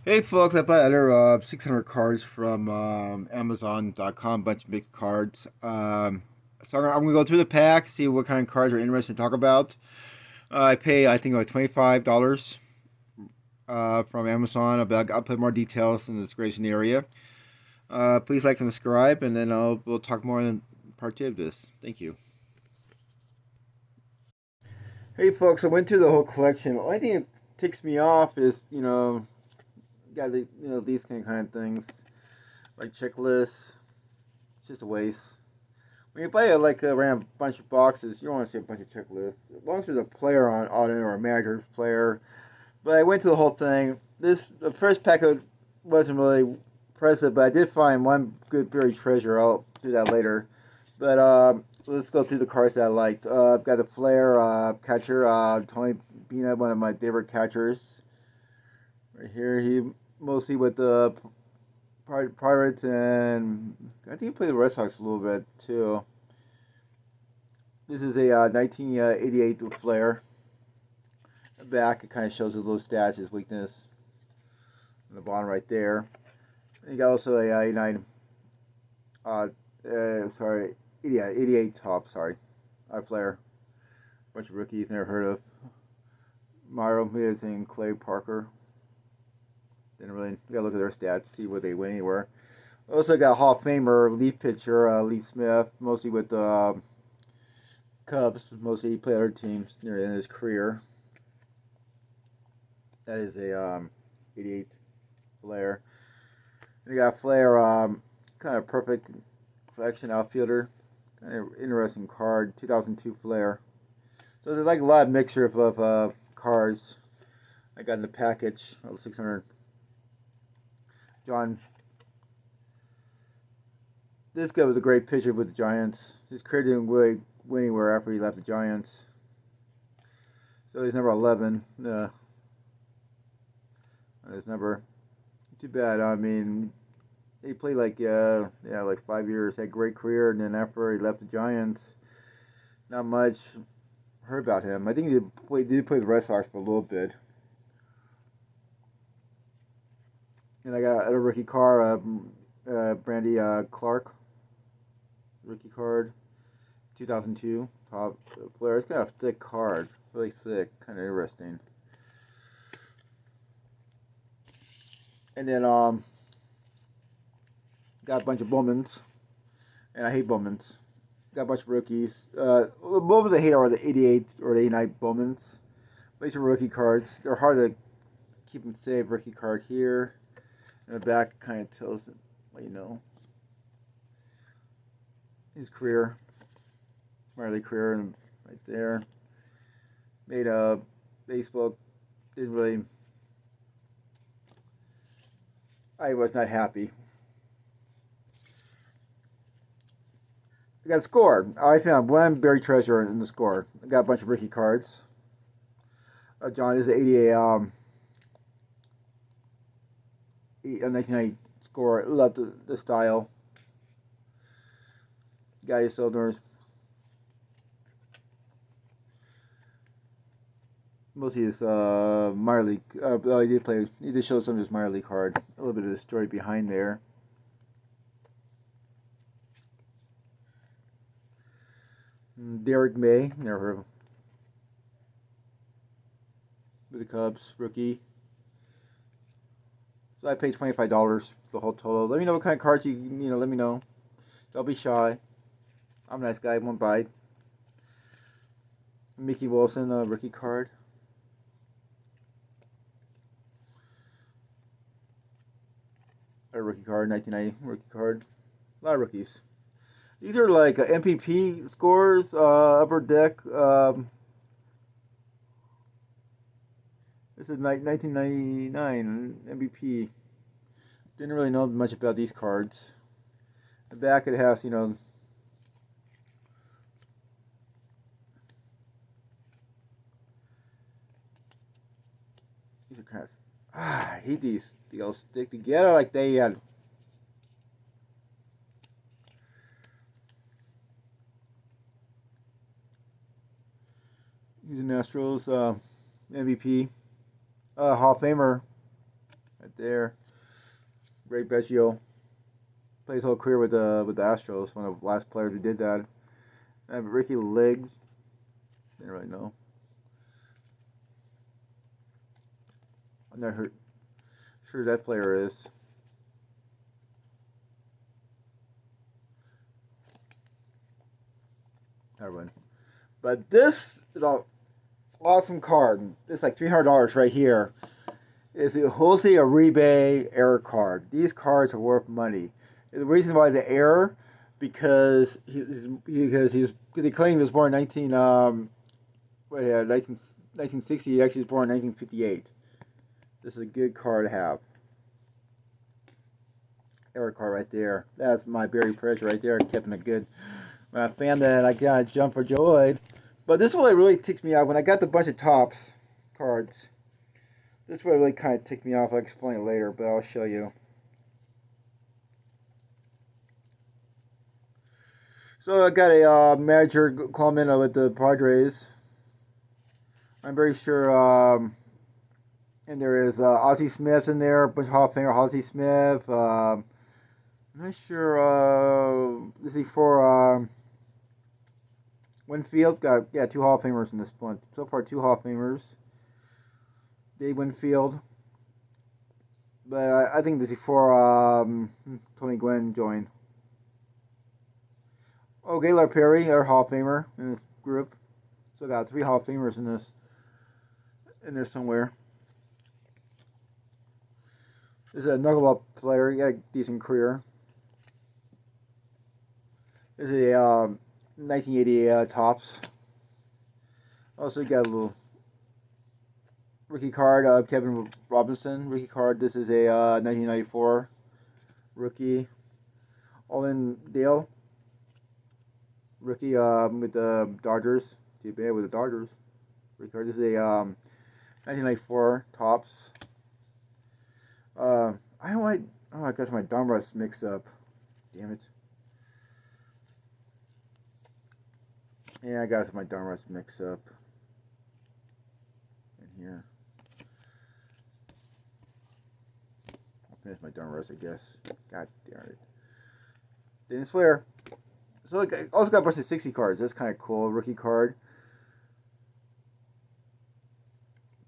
Hey folks, I bought other 600 cards from Amazon.com, bunch of big cards. So I'm gonna go through the pack, see what kind of cards are interesting to talk about. I pay, I think, like $25 from Amazon. I'll put more details in the description area. Please like and subscribe, and then we'll talk more in part two of this. Thank you. Hey folks, I went through the whole collection. The only thing that ticks me off is got these kind of things like checklists. It's just a waste. When you buy around a bunch of boxes, you don't want to see a bunch of checklists. As long as there's a player on it or a manager's player. But I went through the whole thing. The first packet wasn't really impressive, but I did find one good buried treasure. I'll do that later. But let's go through the cards that I liked. I've got the Flair catcher, Tony Peanut, one of my favorite catchers. Right here, he mostly with the Pirates, and I think he played the Red Sox a little bit too. This is a 1988 Flair. Back, it kind of shows his little stats, his weakness. On the bottom right there. And you got also a 89, sorry, 88 top, sorry, Flair. Bunch of rookies never heard of. Mario Miz and Clay Parker. Didn't really, you gotta look at their stats, see where they went anywhere. Also got Hall of Famer, relief pitcher, Lee Smith, mostly with the Cubs. Mostly he played other teams near in his career. That is a 88 Flair. And you got Flair, kind of perfect collection outfielder. Kind of interesting card, 2002 Flair. So there's like a lot of mixture of cards I got in the package of 600. John, this guy was a great pitcher with the Giants. His career didn't really win anywhere after he left the Giants. So he's number 11. His number. Too bad. I mean, he played like 5 years. Had a great career, and then after he left the Giants, not much heard about him. I think he did play the Red Sox for a little bit. And I got a rookie card, Brandy Clark, rookie card, 2002 top player. It's got a thick card, really thick, kind of interesting. And then got a bunch of Bowmans, and I hate Bowmans. Got a bunch of rookies. The Bowmans I hate are the 88 or the 89 Bowmans. Bunch of rookie cards. They're hard to keep them safe. Rookie card here. And the back kind of tells it, what you know. His career. Minor league career, and right there. Made a baseball. Didn't really. I was not happy. I got a score. I found one buried treasure in the score. I got a bunch of rookie cards. John, this is an 88 1990 score. Love the style. Guy Solders. Mostly his minor league. He did show some of his minor league card. A little bit of the story behind there. Derek May, never heard of him. With the Cubs, rookie. So I paid $25 for the whole total. Let me know what kind of cards let me know. Don't be shy. I'm a nice guy, won't bite. Mickey Wilson, rookie card. A rookie card, 1990 rookie card. A lot of rookies. These are like MPP scores, upper deck. This is 1999 MVP. Didn't really know much about these cards. The back it has, these are kind of. I hate these. They all stick together like they had. Using Astros MVP, Hall of Famer, right there. Ray Biggio played his whole career with the Astros. One of the last players who did that. I have Ricky Legs. Didn't really know. I'm not sure who that player is. Everyone. But this is an awesome card. It's like $300 right here. It's a Jose Uribe error card. These cards are worth money. The reason why the error, because he claimed he was born in 1960. He actually was born in 1958. This is a good card to have. Error card right there. That's my buried treasure right there. Kept it good. When I found that, I got a jump for joy. But this is what really ticks me off. When I got the bunch of tops cards, this is what really kind of ticked me off. I'll explain it later, but I'll show you. So I got a manager comment with the Padres. I'm very sure, and there is Ozzie Smith in there, bunch of Hall of Famer Ozzie Smith. I'm not sure. This is for Winfield. Got 2 Hall of Famers in this one. So far, 2 Hall of Famers. Dave Winfield. But I think this is for Tony Gwynn joined. Oh, Gaylord Perry, our Hall of Famer in this group. So got 3 Hall of Famers in this. In there somewhere. This is a knuckleball player. He got a decent career. This is a 1980 Topps. Also got a little rookie card, Kevin Robinson rookie card. This is a 1994 rookie. Olin Dale rookie with the Dodgers. Too bad with the Dodgers. Rookie card. This is a 1994 Topps. I got my Donruss mixed up. Damn it. Yeah, I got my Donruss mixed up. In here. I'll finish my Donruss, I guess. God damn it. Didn't swear. So I also got a bunch of 60 cards. That's kind of cool. Rookie card.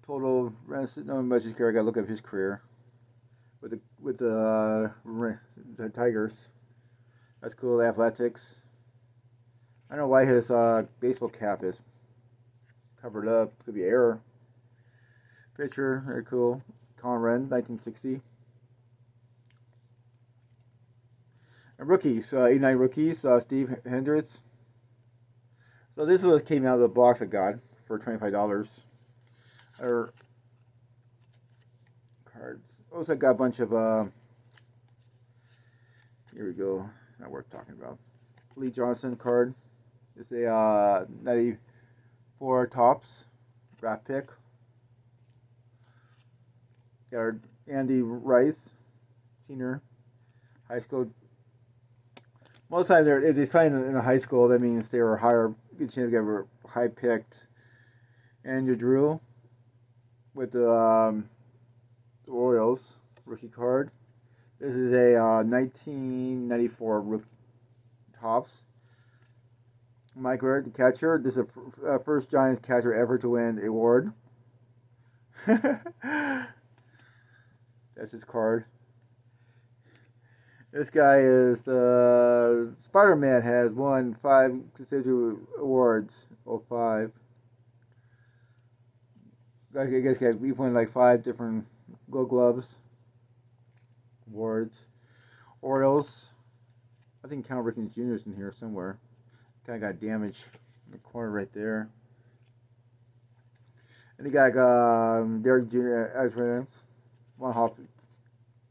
Total, no much care. I gotta look up his career with the Tigers. That's cool. Athletics. I don't know why his baseball cap is covered up. Could be error. Pitcher, very cool. Colin Wren, 1960. And rookies, 89 rookies. Steve Hendricks. So this was came out of the box I got for $25. Or cards. Also got a bunch of here we go. Not worth talking about. Lee Johnson card. It's a 94 Topps draft pick. Got Andy Rice, senior, high school. Most of the time, if they sign in a high school, that means they were higher. Good chance to get a high picked. Andrew Drew with the Orioles rookie card. This is a 1994 rookie Topps. Mike Ward, the catcher. This is the first Giants catcher ever to win the award. That's his card. This guy is the Spider-Man. Has won 5 consecutive awards. 05. I guess we won like 5 different Gold Gloves awards. Orioles. I think Cal Ripken Jr. is in here somewhere. Kind of got damaged in the corner right there. And he got Derek Jr. as friends. One Hall.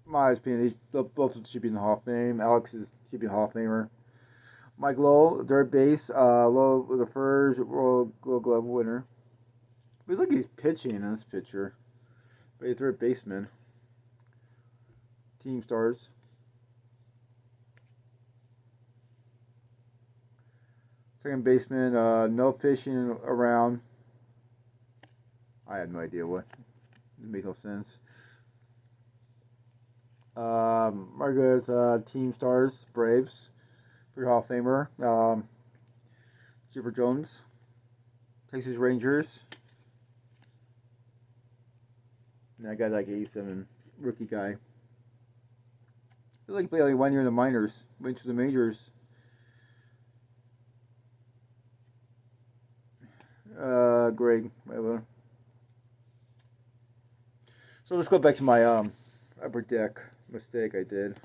My opinion, both should be in the Hall of Fame. Alex should be a Hall of Famer. Mike Lowell, third base. Lowell was the first World Gold Glove winner. But look, he's pitching in this picture. But he's third baseman. Team stars. Second baseman, no fishing around. I have no idea what. It makes no sense. Margaret's Team Stars, Braves, for Hall of Famer. Super Jones, Texas Rangers. And I got like 87 rookie guy. I like play only 1 year in the minors, went to the majors. Greg, whatever. So let's go back to my upper deck mistake I did.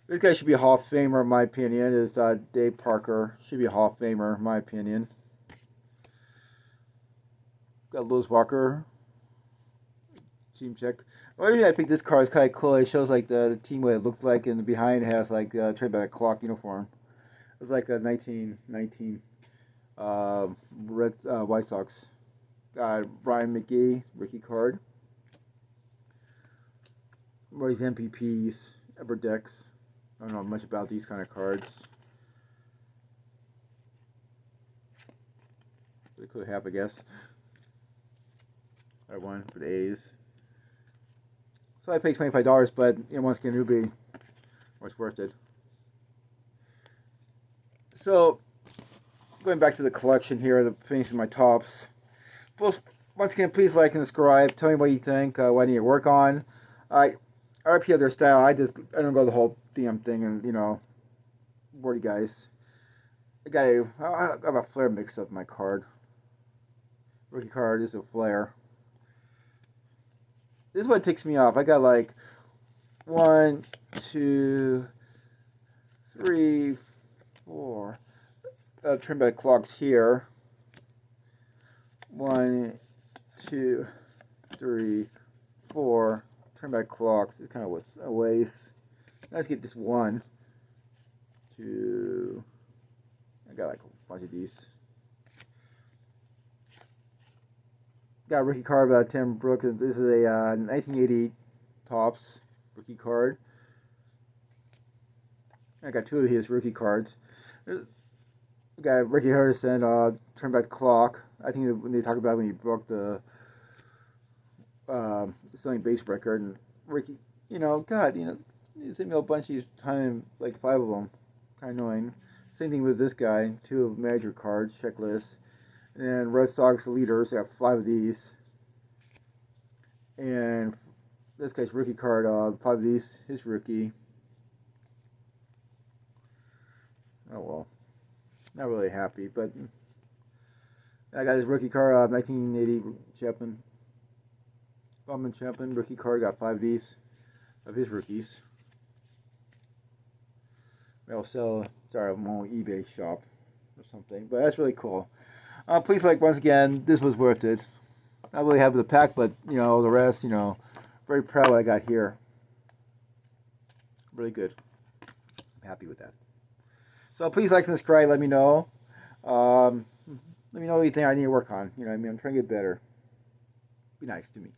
This guy should be a Hall of Famer, in my opinion. Is Dave Parker. Should be a Hall of Famer, in my opinion. Got Lewis Walker. Team check. The reason I picked this card is kind of cool. It shows like the team what it looked like, and behind it has like turned by a clock uniform. It was like a 1919 Red White Sox. Got Brian McGee, rookie card. Roy's MPPs, Upper Decks. I don't know much about these kind of cards. They could have, I guess. I won for the A's. So I paid $25, but once again, it would be what's worth it. So, going back to the collection here, finishing my tops. Once again, please like and subscribe. Tell me what you think. What I need to work on. I RP their style. I don't go the whole damn thing and board you guys. I have a flare mix up my card. Rookie card is a flare. This is what takes me off. I got like 1, 2, 3, 4. Turn back clocks here. 1, 2, 3, 4. Turn back clocks. It kind of was a waste. Let's get this 1, 2. I got like a bunch of these. Got a rookie card about Tim Brooks. This is a 1980 Topps rookie card. I got 2 of his rookie cards. Got Ricky Harrison, turn back the clock. I think when they talk about when he broke the selling base record, and Ricky, God, he sent me a bunch of these time, like 5 of them. Kind of annoying. Same thing with this guy, 2 of manager cards, checklist. And Red Sox leaders, I got 5 of these. And this guy's rookie card, 5 of these, his rookie. Oh well. Not really happy, but I got his rookie card, 1980 Chapman. Bowman Chapman, rookie card, got 5 of these, of his rookies. I'll sell, sorry, I'm on eBay shop or something, but that's really cool. Please like, once again, this was worth it. Not really happy with the pack, but, the rest, very proud of what I got here. Really good. I'm happy with that. So please like and subscribe, let me know. Let me know what you think I need to work on. I'm trying to get better. Be nice to me.